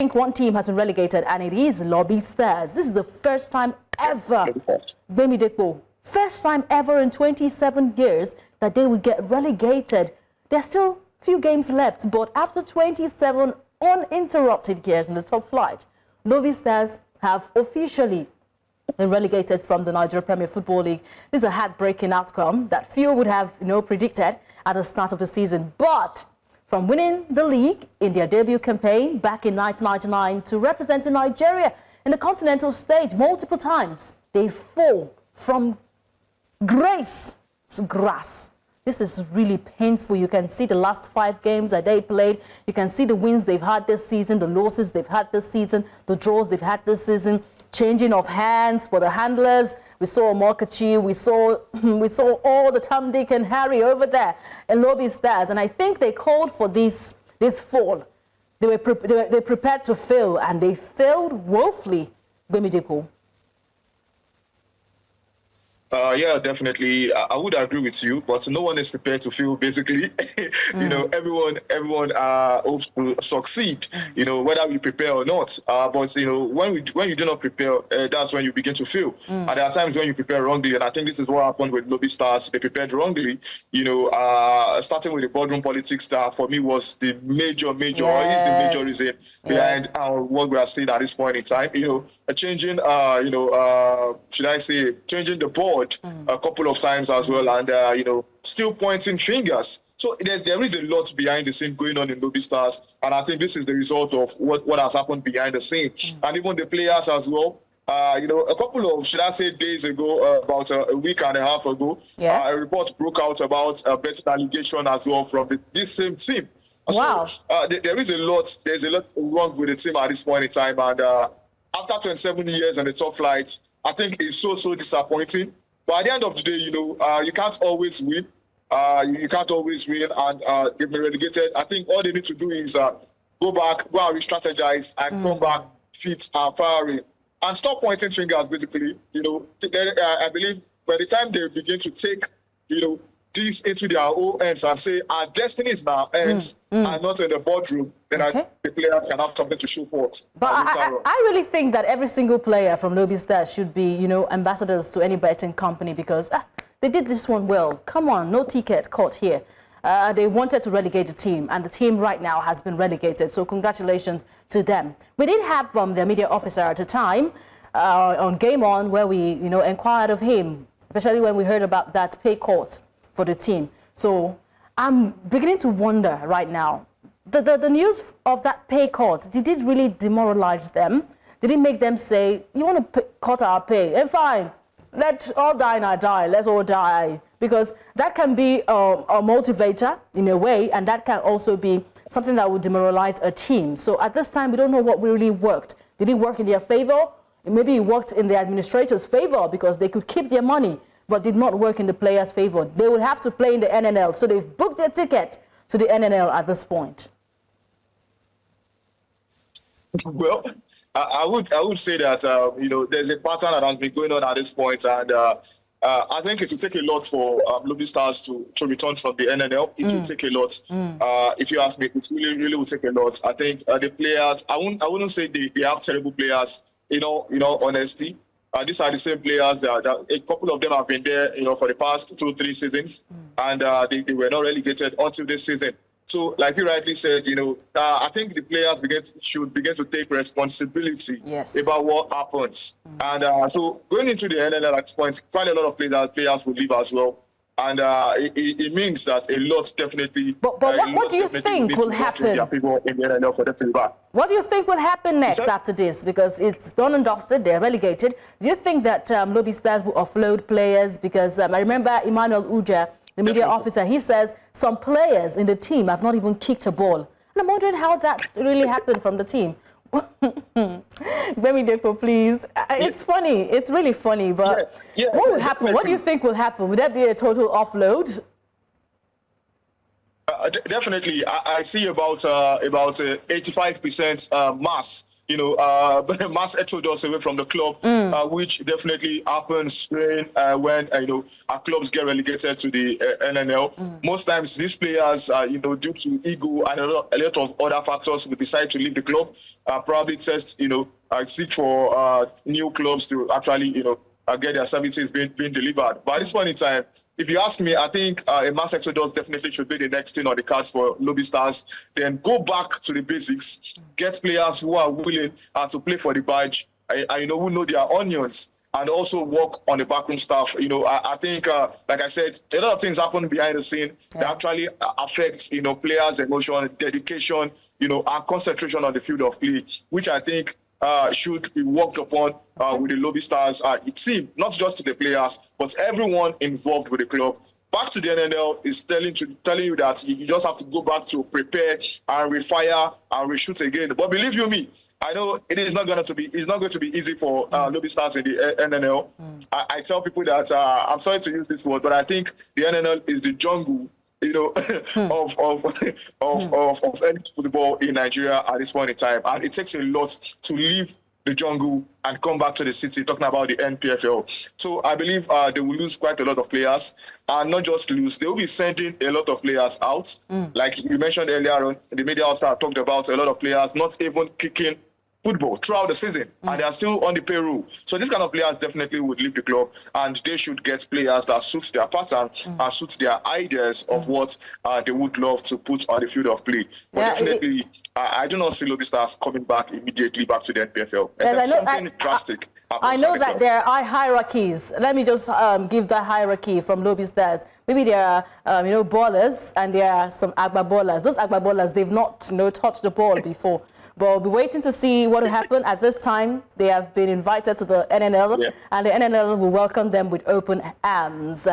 think one team has been relegated, and it is Lobi Stars. This is the first time ever, first time ever in 27 years that they will get relegated. There's still a few games left, but after 27 uninterrupted years in the top flight, Lobi Stars have officially been relegated from the Nigeria Premier Football League. This is a heartbreaking outcome that few would have, predicted at the start of the season. But from winning the league in their debut campaign back in 1999 to representing Nigeria in the continental stage multiple times, they fall from grace to grass. This is really painful. You can see the last 5 games that they played. You can see the wins they've had this season, the losses they've had this season, the draws they've had this season, changing of hands for the handlers. We saw Mokachi, we saw all the Tom, Dick, and Harry over there in Lobi Stars, and I think they called for this fall. They prepared to fail, and they failed woefully. Gwemideko. Yeah, definitely. I would agree with you, but no one is prepared to fail, basically. Everyone hopes to succeed, whether we prepare or not. But, when you do not prepare, that's when you begin to fail. And there are times when you prepare wrongly, and I think this is what happened with Lobi Stars. They prepared wrongly, starting with the boardroom politics that for me was the major, is the major reason behind what we are seeing at this point in time. Changing, should I say, changing the board a couple of times as well, and still pointing fingers. So there is a lot behind the scene going on in Lobi Stars, and I think this is the result of what has happened behind the scene. And even the players as well. A couple of, should I say, days ago, about a week and a half ago, a report broke out about a betting allegation as well from this same team. Wow. So there's a lot wrong with the team at this point in time, and after 27 years on the top flight, I think it's so disappointing. But at the end of the day, you can't always win. You can't always win, and they've been relegated. I think all they need to do is go and re-strategize, and come back fit and firing, and stop pointing fingers, basically. I believe by the time they begin to take, this into their own hands and say, our destiny is in our hands and not in the boardroom, then the players can have something to show for it. But I really think that every single player from Lobi Stars should be, ambassadors to any betting company, because they did this one well. Come on, no ticket caught here. They wanted to relegate the team, and the team right now has been relegated. So congratulations to them. We did have from the media officer at the time on Game On, where we, inquired of him, especially when we heard about that pay cut for the team. So I'm beginning to wonder right now, the news of that pay cut, did it really demoralize them? Did it make them say, you want to cut our pay? Fine, let's all die now, let's all die. Because that can be a motivator in a way, and that can also be something that would demoralize a team. So at this time, we don't know what really worked. Did it work in their favor? Maybe it worked in the administrator's favor because they could keep their money, but did not work in the players' favor. They would have to play in the NNL, so they've booked their ticket to the NNL at this point. Well, I would say that there's a pattern that has been going on at this point, and I think it will take a lot for Lobi Stars to return from the NNL. It will take a lot. If you ask me, it really will take a lot. I think the players, I wouldn't say they have terrible players. Honesty. These are the same players that a couple of them have been there, for the past 2-3 seasons, and they were not relegated until this season. So, like you rightly said, I think the players should begin to take responsibility about what happens. And so, going into the NNL at this point, quite a lot of players will leave as well. And it means that a lot definitely. But what do you think will happen? What do you think will happen next after this? Because it's done and dusted, they're relegated. Do you think that Lobi Stars will offload players? Because I remember Emmanuel Ujah, the media officer, he says some players in the team have not even kicked a ball. And I'm wondering how that really happened from the team. Gwemideko, please. It's funny. It's really funny. But what will happen? What do you think will happen? Would that be a total offload? Definitely. I see about 85% mass, mass exodus away from the club, which definitely happens when our clubs get relegated to the NNL. Most times, these players, due to ego and a lot of other factors, will decide to leave the club. Probably seek for new clubs to actually, get their services being delivered. But at this point in time, if you ask me, I think a mass exodus definitely should be the next thing on the cards for Lobi Stars. Then go back to the basics, get players who are willing to play for the badge, who know their onions, and also work on the backroom staff. I think, like I said, a lot of things happen behind the scene that actually affect, players' emotion, dedication, and concentration on the field of play, which I think should be worked upon with the Lobi Stars team, not just the players, but everyone involved with the club. Back to the NNL is telling you that you just have to go back to prepare and refire and reshoot again. But believe you me, I know it's not going to be easy for Lobi Stars in the NNL. I tell people that I'm sorry to use this word, but I think the NNL is the jungle, of elite football in Nigeria at this point in time, and it takes a lot to leave the jungle and come back to the city, talking about the NPFL. So I believe they will lose quite a lot of players, and not just lose, they will be sending a lot of players out. Like you mentioned earlier on, the media also talked about a lot of players not even kicking football throughout the season, and they are still on the payroll. So these kind of players definitely would leave the club, and they should get players that suit their pattern and suit their ideas of what they would love to put on the field of play. But definitely, I do not see Lobi Stars coming back immediately back to the NPFL, except something drastic happens. I know that there are hierarchies. Let me just give that hierarchy from Lobi Stars. Maybe there are, ballers, and there are some Agba ballers. Those Agba ballers, they've not, touched the ball before. But we'll be waiting to see what will happen. At this time, they have been invited to the NNL, and the NNL will welcome them with open arms.